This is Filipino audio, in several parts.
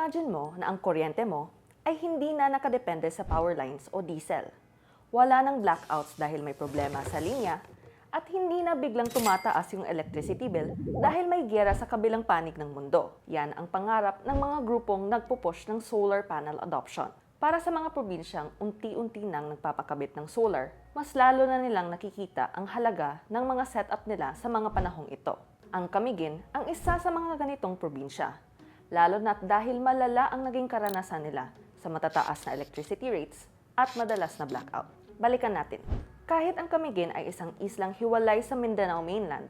Imagine mo na ang kuryente mo ay hindi na nakadepende sa power lines o diesel. Wala nang blackouts dahil may problema sa linya at hindi na biglang tumataas yung electricity bill dahil may giyera sa kabilang panig ng mundo. Yan ang pangarap ng mga grupong nagpupush ng solar panel adoption. Para sa mga probinsyang unti-unti nang nagpapakabit ng solar, mas lalo na nilang nakikita ang halaga ng mga setup nila sa mga panahong ito. Ang Camiguin ang isa sa mga ganitong probinsya, lalo na't dahil malala ang naging karanasan nila sa matataas na electricity rates at madalas na blackout. Balikan natin. Kahit ang Camiguin ay isang islang hiwalay sa Mindanao mainland,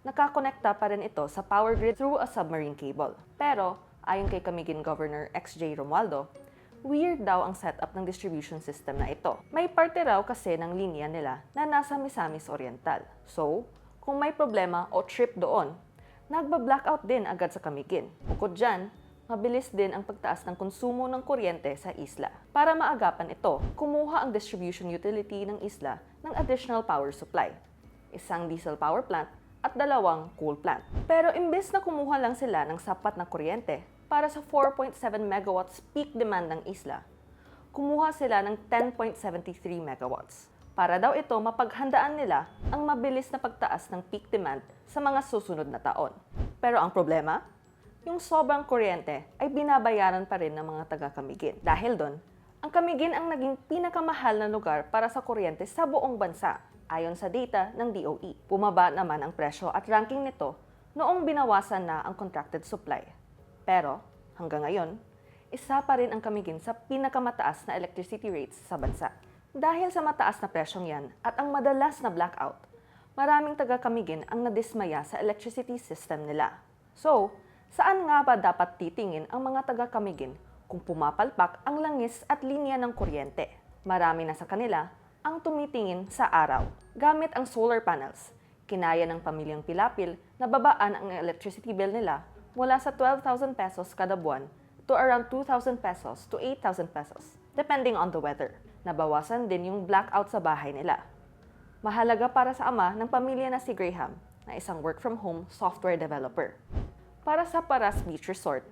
nakakonekta pa rin ito sa power grid through a submarine cable. Pero, ayon kay Camiguin Governor XJ Romualdo, weird daw ang setup ng distribution system na ito. May parte raw kasi ng linya nila na nasa Misamis Oriental. So, kung may problema o trip doon, nagba-blackout din agad sa Camiguin. Bukod dyan, mabilis din ang pagtaas ng konsumo ng kuryente sa isla. Para maagapan ito, kumuha ang distribution utility ng isla ng additional power supply. Isang diesel power plant at 2 coal plant. Pero imbes na kumuha lang sila ng sapat na kuryente para sa 4.7 megawatts peak demand ng isla, kumuha sila ng 10.73 megawatts. Para daw ito mapaghandaan nila ang mabilis na pagtaas ng peak demand sa mga susunod na taon. Pero ang problema, yung sobrang kuryente ay binabayaran pa rin ng mga taga-Camiguin. Dahil doon, ang Camiguin ang naging pinakamahal na lugar para sa kuryente sa buong bansa, ayon sa data ng DOE. Bumaba naman ang presyo at ranking nito noong binawasan na ang contracted supply. Pero, hanggang ngayon, isa pa rin ang Camiguin sa pinakamataas na electricity rates sa bansa. Dahil sa mataas na presyong yan at ang madalas na blackout, maraming taga-Camiguin ang nadismaya sa electricity system nila. So, saan nga ba dapat titingin ang mga taga-Camiguin kung pumapalpak ang langis at linya ng kuryente? Marami na sa kanila ang tumitingin sa araw. Gamit ang solar panels, kinaya ng pamilyang Pilapil na babaan ang electricity bill nila mula sa 12,000 pesos kada buwan to around 2,000 pesos to 8,000 pesos, depending on the weather. Nabawasan din yung blackout sa bahay nila. Mahalaga para sa ama ng pamilya na si Graham, na isang work-from-home software developer. Para sa Paras Beach Resort,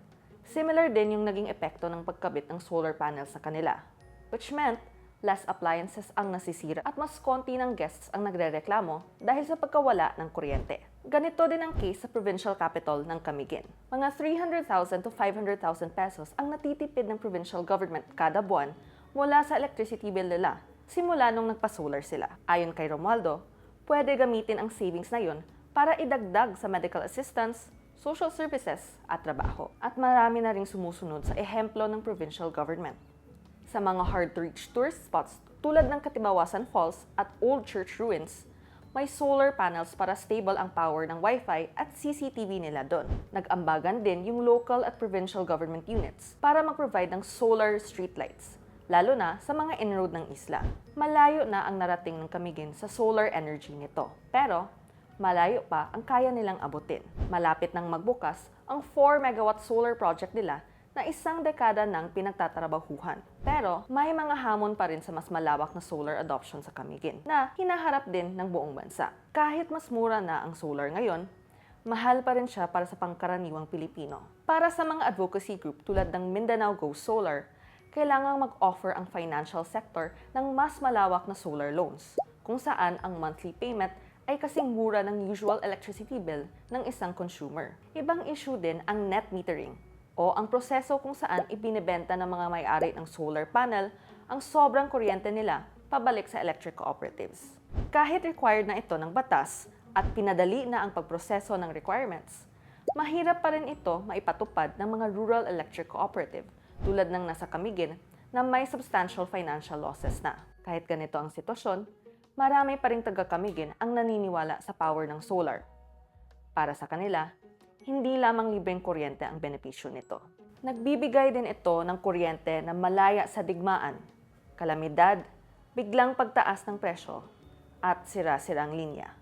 similar din yung naging epekto ng pagkabit ng solar panels sa kanila, which meant less appliances ang nasisira at mas konti ng guests ang nagrereklamo dahil sa pagkawala ng kuryente. Ganito din ang case sa provincial capital ng Camiguin. Mga 300,000 to 500,000 pesos ang natitipid ng provincial government kada buwan mula sa electricity bill nila simula nung nagpa-solar sila. Ayon kay Romualdo, pwede gamitin ang savings na yun para idagdag sa medical assistance, social services at trabaho. At marami na ring sumusunod sa ehemplo ng provincial government. Sa mga hard-to-reach tourist spots tulad ng Katibawasan Falls at Old Church Ruins, may solar panels para stable ang power ng Wi-Fi at CCTV nila doon. Nag-ambagan din yung local at provincial government units para mag-provide ng solar streetlights, lalo na sa mga in-road ng isla. Malayo na ang narating ng Camiguin sa solar energy nito. Pero, malayo pa ang kaya nilang abutin. Malapit nang magbukas ang 4 megawatt solar project nila na isang dekada nang pinagtatrabahuhan. Pero may mga hamon pa rin sa mas malawak na solar adoption sa Camiguin na hinaharap din ng buong bansa. Kahit mas mura na ang solar ngayon, mahal pa rin siya para sa pangkaraniwang Pilipino. Para sa mga advocacy group tulad ng Mindanao Go Solar, kailangang mag-offer ang financial sector ng mas malawak na solar loans, kung saan ang monthly payment ay kasing mura ng usual electricity bill ng isang consumer. Ibang issue din ang net metering, o ang proseso kung saan ibinebenta ng mga may-ari ng solar panel ang sobrang kuryente nila pabalik sa electric cooperatives. Kahit required na ito ng batas at pinadali na ang pagproseso ng requirements, mahirap pa rin ito maipatupad ng mga rural electric cooperative tulad ng nasa Camiguin na may substantial financial losses na. Kahit ganito ang sitwasyon, marami pa rin taga-Camiguin ang naniniwala sa power ng solar. Para sa kanila, hindi lamang libreng kuryente ang benepisyo nito. Nagbibigay din ito ng kuryente na malaya sa digmaan, kalamidad, biglang pagtaas ng presyo, at sira-sirang linya.